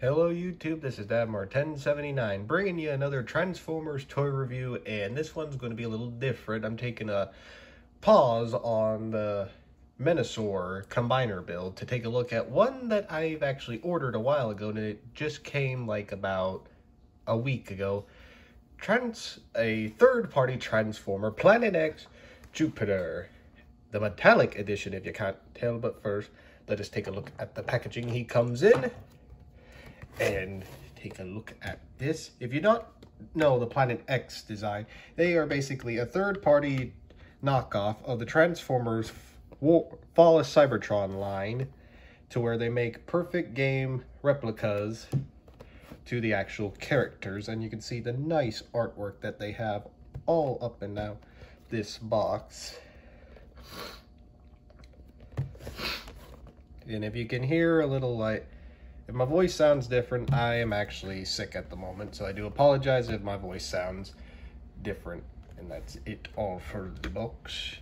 Hello YouTube, this is Dadmar1079 bringing you another Transformers toy review, and this one's going to be a little different. I'm taking a pause on the Menasor combiner build to take a look at one that I've actually ordered a while ago, and it just came like about a week ago. A third-party Transformer, Planet X Jupiter, the metallic edition if you can't tell, but first let us take a look at the packaging he comes in. And take a look at this. If you don't know the Planet X design, they are basically a third-party knockoff of the Transformers Fall of Cybertron line, to where they make perfect game replicas to the actual characters. And you can see the nice artwork that they have all up and down this box. And if you can hear a little if my voice sounds different, I am actually sick at the moment, so I do apologize if my voice sounds different. And that's it all for the box.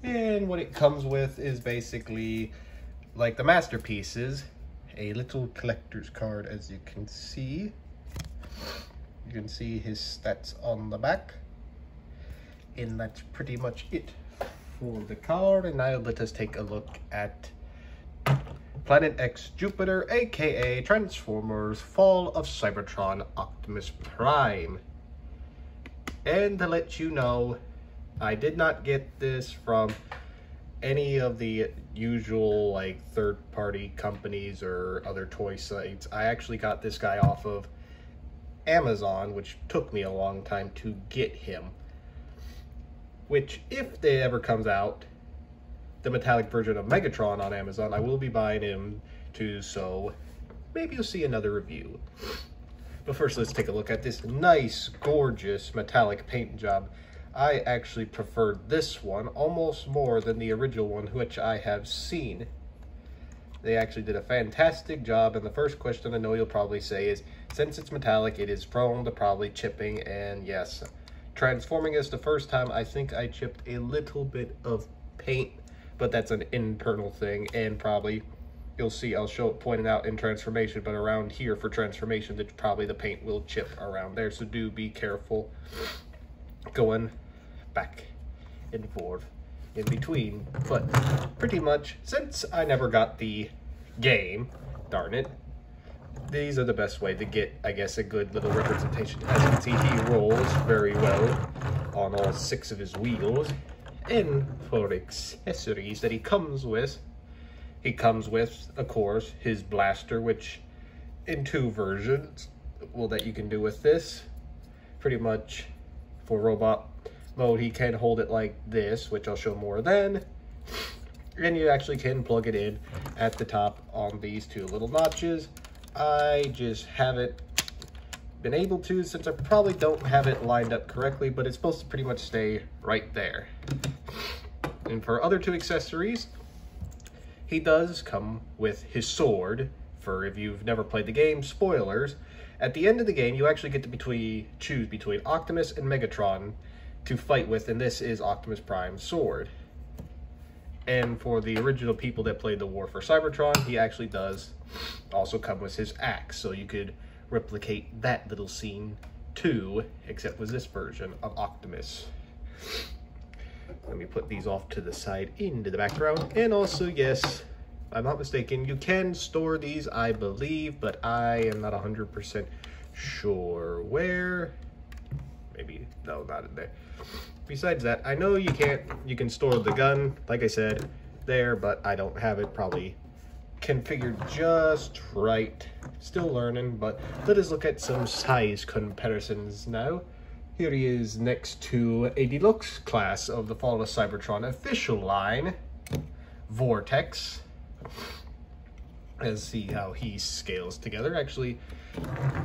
And what it comes with is basically, like the masterpieces, a little collector's card, as you can see. You can see his stats on the back. And that's pretty much it for the card. And now let us take a look at Planet X Jupiter, aka Transformers Fall of Cybertron Optimus Prime. And to let you know, I did not get this from any of the usual third-party companies or other toy sites. I actually got this guy off of Amazon, which took me a long time to get him. Which, if they ever comes out, the metallic version of Megatron on Amazon, I will be buying him too, so maybe you'll see another review. But first, let's take a look at this nice, gorgeous metallic paint job. I actually preferred this one almost more than the original one, which I have seen. They actually did a fantastic job, and the first question I know you'll probably say is, since it's metallic, it is prone to probably chipping, and yes, transforming is the first time I think I chipped a little bit of paint, but that's an internal thing, and probably you'll see I'll show it pointed out in transformation, but around here for transformation, that probably the paint will chip around there, so do be careful going back and forth in between. But pretty much, since I never got the game, darn it, these are the best way to get, I guess, a good little representation. As you can see, he rolls very well on all 6 of his wheels. And for accessories that he comes with, of course, his blaster, which in 2 versions, well, that you can do with this. Pretty much for robot mode, he can hold it like this, which I'll show more then. And you actually can plug it in at the top on these 2 little notches. I just haven't been able to, since I probably don't have it lined up correctly, but it's supposed to pretty much stay right there. And for other 2 accessories, he does come with his sword. For if you've never played the game, spoilers, at the end of the game you actually get to choose between Optimus and Megatron to fight with, and this is Optimus Prime's sword. And for the original people that played the War for Cybertron, he actually does also come with his axe, so you could replicate that little scene too, except with this version of Optimus. Let me put these off to the side into the background. And also, yes, if I'm not mistaken, you can store these, I believe, but I am not 100% sure where. Maybe, no, not in there. Besides that, I know you can store the gun, like I said, there, but I don't have it probably configured just right. Still learning, but let us look at some size comparisons now. Here he is next to a deluxe class of the Fall of Cybertron official line, Vortex. Let's see how he scales together. Actually,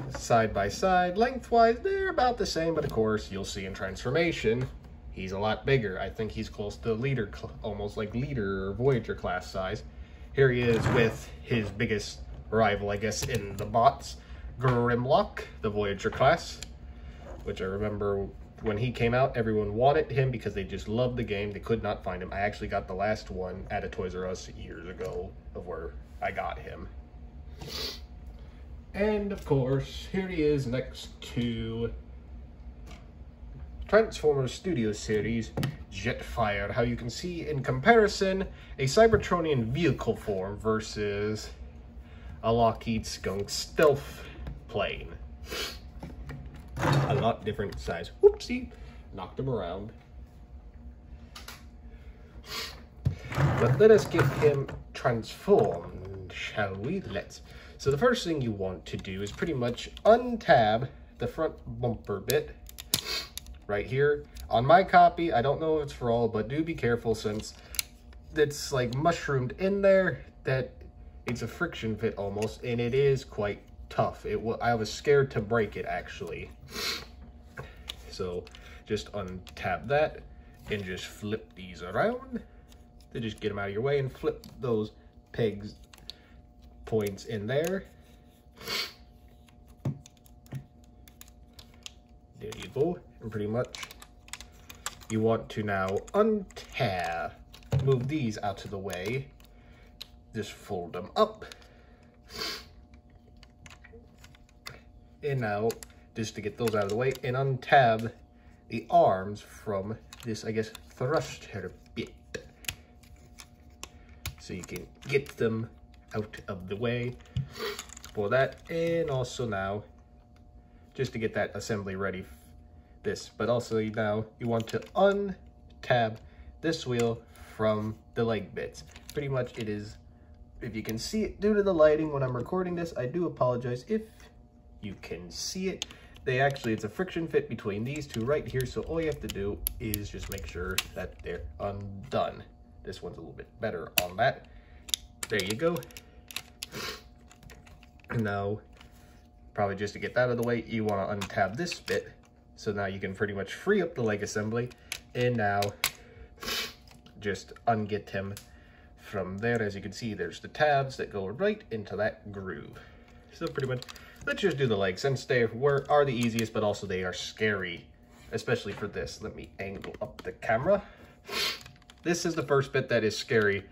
side by side, lengthwise, they're about the same, but of course, you'll see in transformation, he's a lot bigger. I think he's close to leader, almost like leader or Voyager class size. Here he is with his biggest rival, I guess, in the bots, Grimlock, the Voyager class, which I remember when he came out, everyone wanted him because they just loved the game. They could not find him. I actually got the last one at a Toys R Us years ago of where I got him. And of course, here he is next to Transformers Studio Series Jetfire. How you can see in comparison a Cybertronian vehicle form versus a Lockheed Skunk stealth plane. A lot different size. Whoopsie, knocked him around. But let us get him transformed, shall we? Let's. So the first thing you want to do is pretty much untab the front bumper bit right here. On my copy, I don't know if it's for all, but do be careful since it's like mushroomed in there that it's a friction fit almost, and it is quite tough. I was scared to break it actually. So just untab that and just flip these around. Then just get them out of your way and flip those pegs points in there. There you go. And pretty much you want to now untab, move these out of the way, just fold them up. And now, just to get those out of the way, and untab the arms from this, I guess, thruster bit. So you can get them out of the way for that. And also now, just to get that assembly ready, but also now you want to untab this wheel from the leg bits. Pretty much it is, if you can see it due to the lighting when I'm recording this, I do apologize if you can see it. It's a friction fit between these two right here, so all you have to do is just make sure that they're undone. This one's a little bit better on that. There you go. And now, probably just to get that out of the way, you want to untab this bit. So now you can pretty much free up the leg assembly, and now just unget him from there. As you can see, there's the tabs that go right into that groove. So pretty much, let's just do the legs, since they are the easiest, but also they are scary, especially for this. Let me angle up the camera. This is the first bit that is scary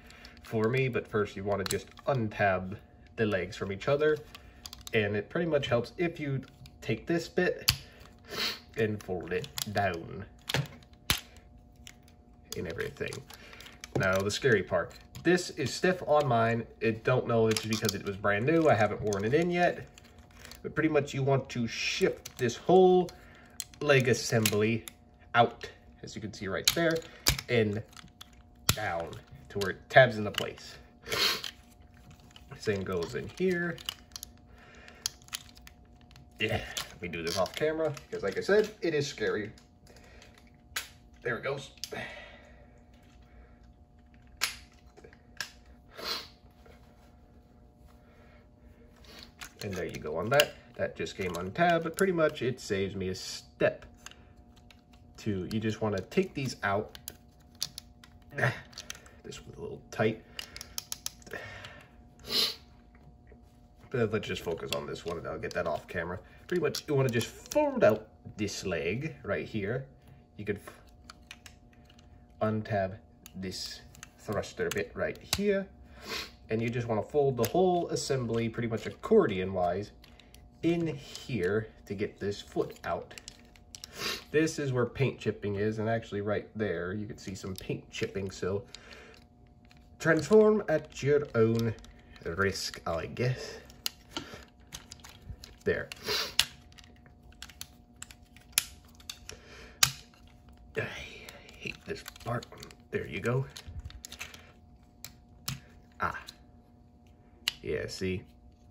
for me, but first you want to just untab the legs from each other, and it pretty much helps if you take this bit and fold it down and everything. Now the scary part, this is stiff on mine. Don't know it's because it was brand new, I haven't worn it in yet, but pretty much you want to shift this whole leg assembly out, as you can see right there, and down to where it tabs into place. Same goes in here. Yeah, let me do this off camera, because like I said, it is scary. There it goes. And there you go on that. That just came untabbed, but pretty much it saves me a step. You just want to take these out. This was a little tight. But let's just focus on this one and I'll get that off camera. Pretty much you want to just fold out this leg right here. You could untab this thruster bit right here. And you just want to fold the whole assembly pretty much accordion wise in here to get this foot out. This is where paint chipping is, and actually right there you can see some paint chipping, so transform at your own risk, I guess. There. I hate this part. There you go. Ah. Yeah, see?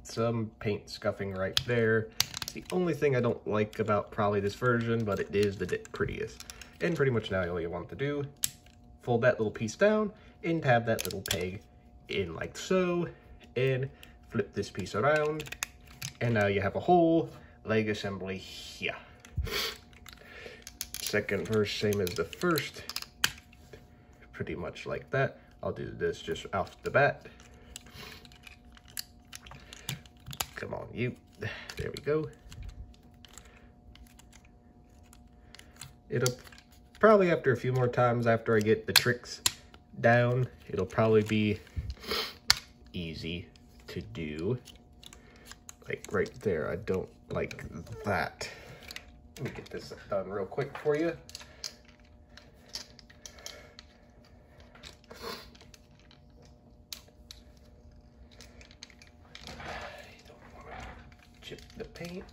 Some paint scuffing right there. It's the only thing I don't like about probably this version, but it is the prettiest. And pretty much now all you want to do, fold that little piece down, and tab that little peg in like so, and flip this piece around, and now you have a whole leg assembly here. Second verse, same as the first, pretty much like that. I'll do this just off the bat. Come on, you. There we go. It'll probably, after a few more times after I get the tricks down, it'll probably be easy to do. like right there. I don't like that. Let me get this done real quick for you. Chip the paint.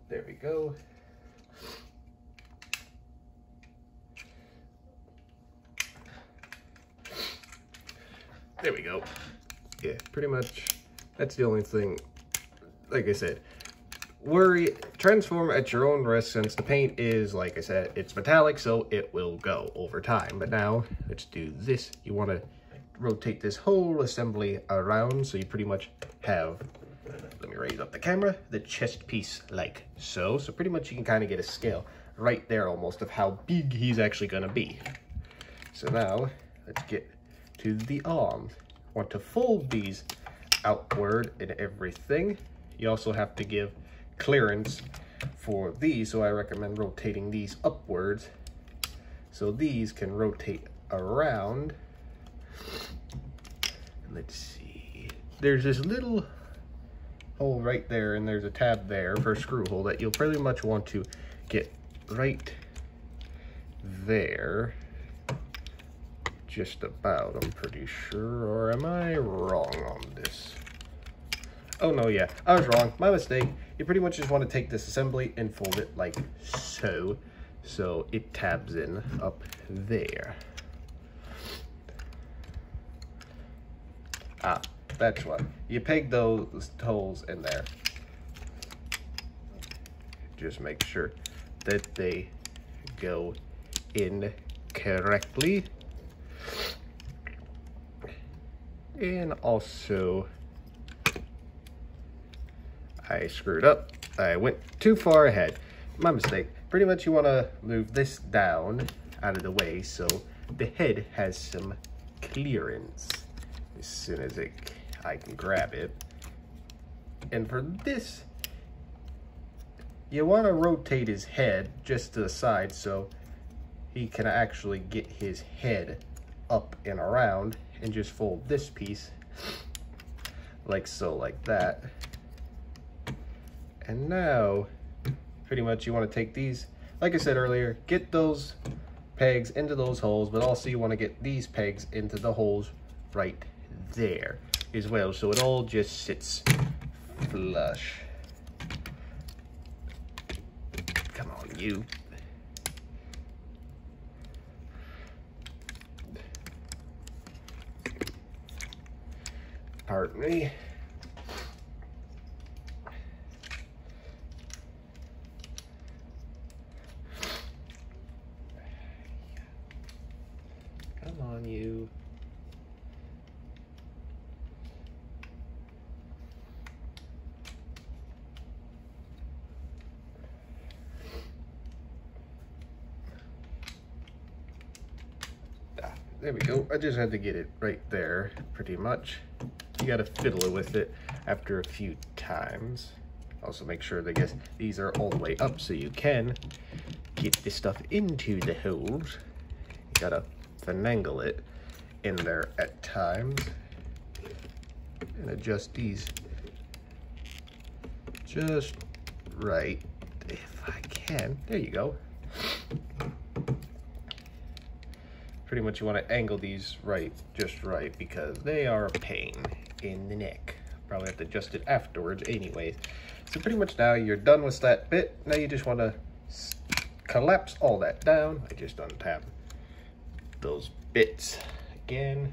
There we go. There we go. Yeah, pretty much that's the only thing. Like I said, transform at your own risk, since the paint is, like I said, it's metallic, so it will go over time. But now let's do this. You want to rotate this whole assembly around, so you pretty much have, let me raise up the camera, the chest piece like so. So pretty much you can kind of get a scale right there almost of how big he's actually going to be. So now let's get to the arms. Want to fold these outward and everything. You also have to give clearance for these, so I recommend rotating these upwards so these can rotate around. Let's see, there's this little hole right there, and there's a tab there for a screw hole that you'll pretty much want to get right there. Just about, I'm pretty sure, or am I wrong on this? Oh no, yeah, I was wrong, my mistake. You pretty much just want to take this assembly and fold it like so, so it tabs in up there. Ah, that's what. You peg those holes in there. Just make sure that they go in correctly. And also, I screwed up. I went too far ahead. My mistake. Pretty much you want to move this down out of the way so the head has some clearance as soon as I can grab it. And for this, you want to rotate his head just to the side so he can actually get his head up and around, and just fold this piece like so, like that. And now pretty much you want to take these, like I said earlier, get those pegs into those holes, but also you want to get these pegs into the holes right there as well, so it all just sits flush. Come on, you. Pardon me. Come on, you. There we go. I just had to get it right there, pretty much. You gotta fiddle with it after a few times. Also make sure that these are all the way up so you can get this stuff into the holes. You gotta finagle it in there at times. And adjust these just right, if I can. There you go. Pretty much you want to angle these just right, because they are a pain in the neck. Probably have to adjust it afterwards anyways. So pretty much now you're done with that bit. Now you just want to collapse all that down. I just untap those bits again.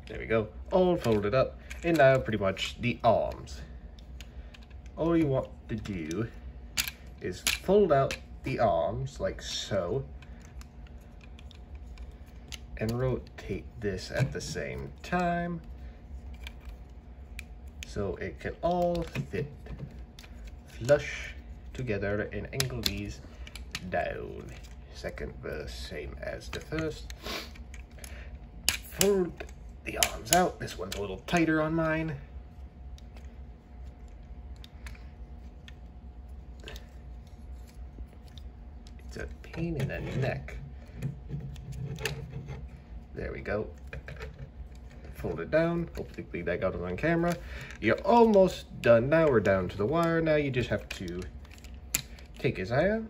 There we go, all folded up. And now pretty much the arms. All you want to do is fold out the arms like so, and rotate this at the same time so it can all fit flush together, and angle these down. Second verse, same as the first. Fold the arms out. This one's a little tighter on mine. It's a pain in the neck. There we go. fold it down. Hopefully that got it on camera. You're almost done. Now we're down to the wire. Now you just have to take his hand,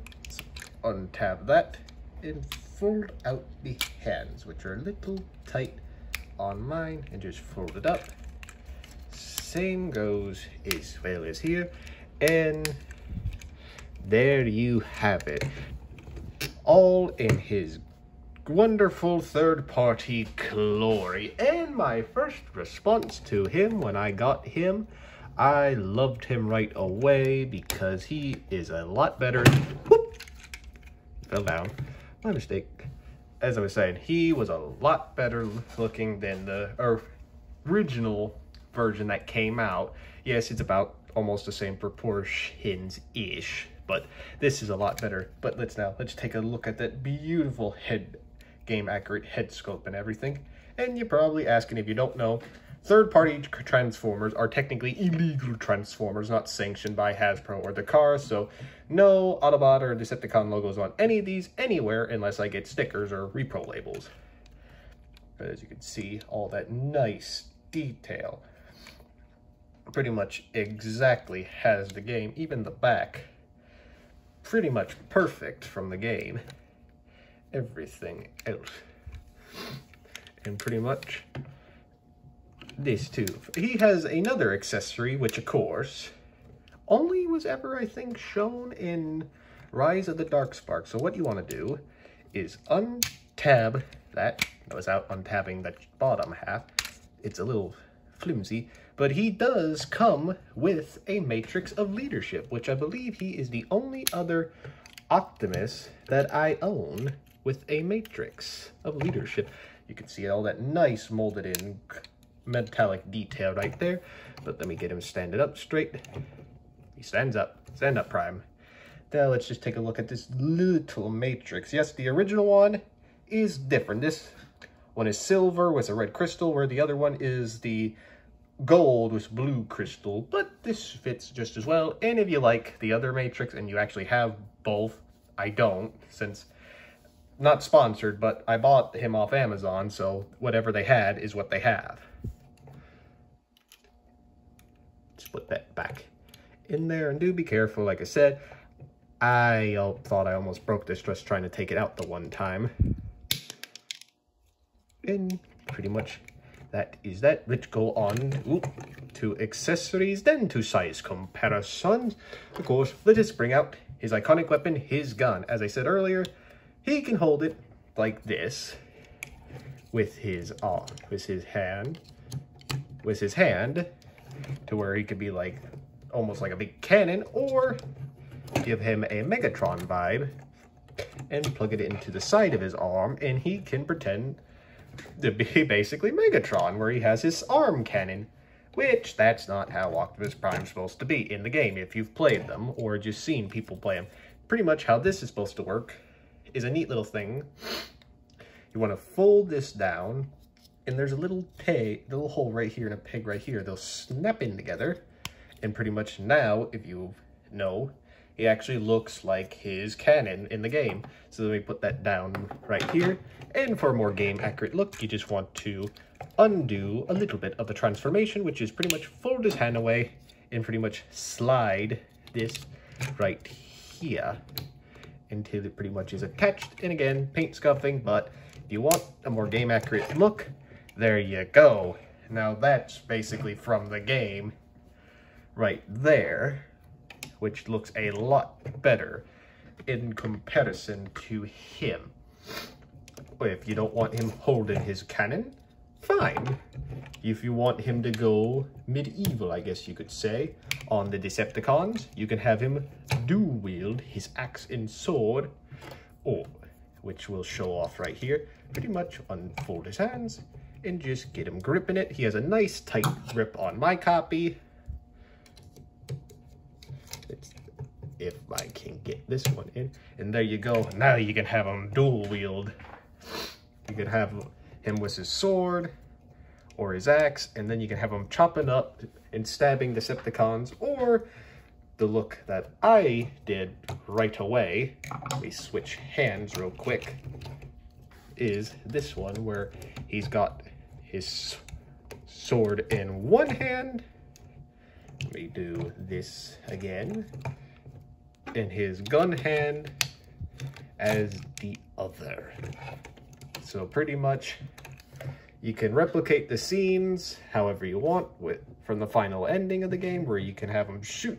untab that, and fold out the hands, which are a little tight on mine, and just fold it up. Same goes as well as here. And there you have it. All in his wonderful third-party glory. And my first response to him when I got him, I loved him right away because he is a lot better. Whoop! Fell down. My mistake. As I was saying, he was a lot better looking than the original version that came out. Yes, it's about almost the same proportions-ish, but this is a lot better. But let's take a look at that beautiful game accurate head sculpt and everything. And you're probably asking, if you don't know, third-party Transformers are technically illegal Transformers, not sanctioned by Hasbro or the car, so no Autobot or Decepticon logos on any of these anywhere unless I get stickers or repro labels. But as you can see, all that nice detail pretty much exactly has the game. Even the back, pretty much perfect from the game. Everything else. And pretty much this too. He has another accessory, which of course only was ever, I think, shown in Rise of the Darkspark. So what you want to do is untab that. Without untabbing the bottom half. It's a little flimsy, but he does come with a Matrix of Leadership, which I believe he is the only other Optimus that I own with a Matrix of Leadership. You can see all that nice molded in metallic detail right there. But let me get him standing up straight. He stands up. Stand up, Prime. Now let's just take a look at this little Matrix. Yes, the original one is different. This one is silver with a red crystal, where the other one is the gold with blue crystal. But this fits just as well. And if you like the other Matrix and you actually have both, I don't, since not sponsored, but I bought him off Amazon, so whatever they had is what they have. Just put that back in there, and do be careful. Like I said, I thought I almost broke this just trying to take it out the one time. And pretty much that is that. Let's go on to accessories, then to size comparisons. Of course, let us bring out his iconic weapon, his gun. As I said earlier, he can hold it like this with his hand, to where he could be like almost like a big cannon, or give him a Megatron vibe and plug it into the side of his arm, and he can pretend to be basically Megatron, where he has his arm cannon, which that's not how Optimus Prime's supposed to be in the game if you've played them or just seen people play them. Pretty much how this is supposed to work is a neat little thing. You want to fold this down, and there's a little hole right here and a peg right here. They'll snap in together, and pretty much now, if you know, he actually looks like his cannon in the game. So let me put that down right here. And for a more game accurate look, you just want to undo a little bit of the transformation, which is pretty much fold his hand away and pretty much slide this right here until it pretty much is attached. And again, paint scuffing, but if you want a more game accurate look, there you go. Now that's basically from the game right there, which looks a lot better in comparison to him. If you don't want him holding his cannon, fine. If you want him to go medieval, I guess you could say, on the Decepticons, you can have him dual wield his axe and sword, or which we'll show off right here. Pretty much unfold his hands and just get him gripping it. He has a nice tight grip on my copy. If I can get this one in, and there you go. Now you can have him dual wield. You can have him with his sword or his axe, and then you can have him chopping up and stabbing Decepticons, or the look that I did right away, let me switch hands real quick, is this one where he's got his sword in one hand. Let me do this again. And his gun hand as the other. So pretty much you can replicate the scenes however you want from the final ending of the game, where you can have him shoot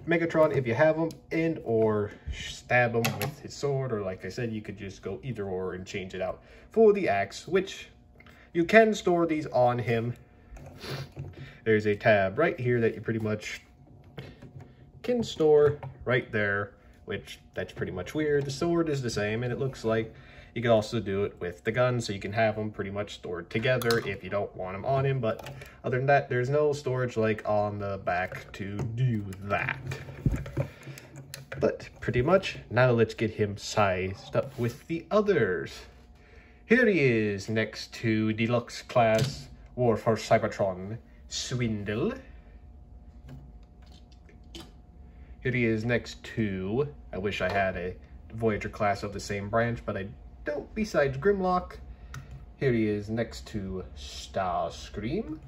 Megatron if you have him, and or stab him with his sword, or like I said, you could just go either or and change it out for the axe, which you can store these on him. There's a tab right here that you pretty much can store right there, which that's pretty much weird. The sword is the same, and it looks like you can also do it with the gun, so you can have them pretty much stored together if you don't want them on him. But other than that, there's no storage like on the back to do that. But pretty much, now let's get him sized up with the others. Here he is next to Deluxe Class War for Cybertron Swindle. Here he is next to, I wish I had a Voyager class of the same branch, but I don't, besides Grimlock. Here he is next to Starscream.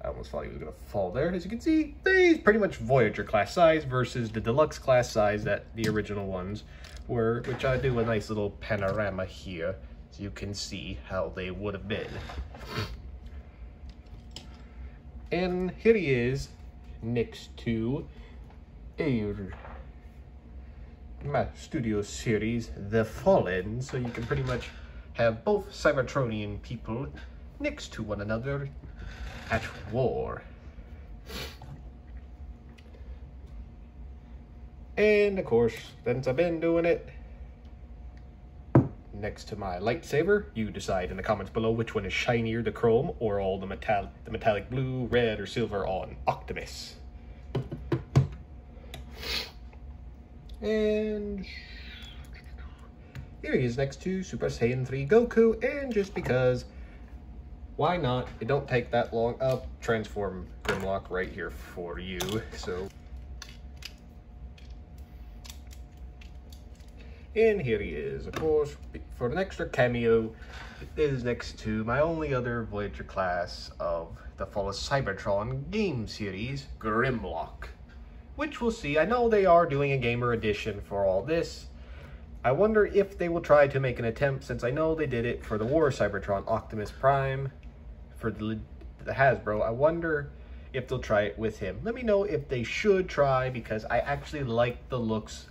I almost thought he was going to fall there. As you can see, he's pretty much Voyager class size versus the Deluxe class size that the original ones were, which I do a nice little panorama here so you can see how they would have been. And here he is next to my studio series, The Fallen, so you can pretty much have both Cybertronian people next to one another at war. And of course, since I've been doing it, next to my lightsaber, you decide in the comments below which one is shinier, the chrome or all the metallic blue, red, or silver on Optimus. And here he is next to Super Saiyan 3 Goku, and just because, why not? It don't take that long. I'll transform Grimlock right here for you. So, and here he is, of course, for an extra cameo. It is next to my only other Voyager class of the Fall of Cybertron game series, Grimlock. Which we'll see. I know they are doing a gamer edition for all this. I wonder if they will try to make an attempt, since I know they did it for the War Cybertron Optimus Prime for the Hasbro. I wonder if they'll try it with him. Let me know if they should try, because I actually like the looks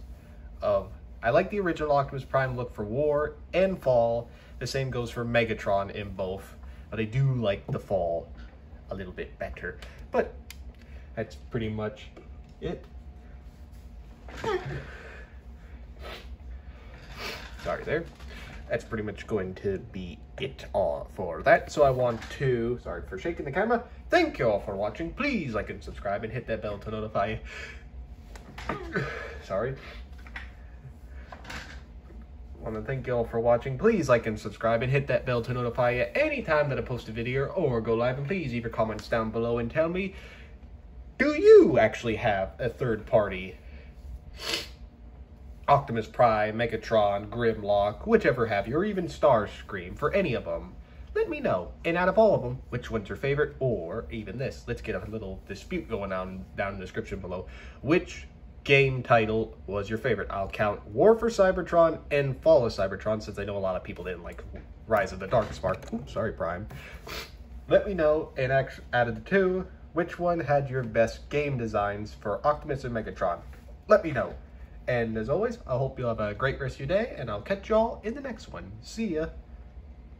of... I like the original Optimus Prime look for War and Fall. The same goes for Megatron in both. But I do like the Fall a little bit better. But that's pretty much it. Sorry there. That's pretty much going to be it all for that. So I want to, sorry for shaking the camera, thank you all for watching. Please like and subscribe and hit that bell to notify you. Sorry. I want to thank you all for watching. Please like and subscribe and hit that bell to notify you anytime that I post a video or go live. And please leave your comments down below and tell me, do you actually have a third party Optimus Prime, Megatron, Grimlock, whichever have you, or even Starscream for any of them? Let me know. And out of all of them, which one's your favorite? Or even this, let's get a little dispute going on down in the description below. Which game title was your favorite? I'll count War for Cybertron and Fall of Cybertron, since I know a lot of people didn't like Rise of the Dark Spark. Oops, sorry, Prime. Let me know, and out of the two, which one had your best game designs for Optimus and Megatron? Let me know. And as always, I hope you'll have a great rest of your day, and I'll catch y'all in the next one. See ya.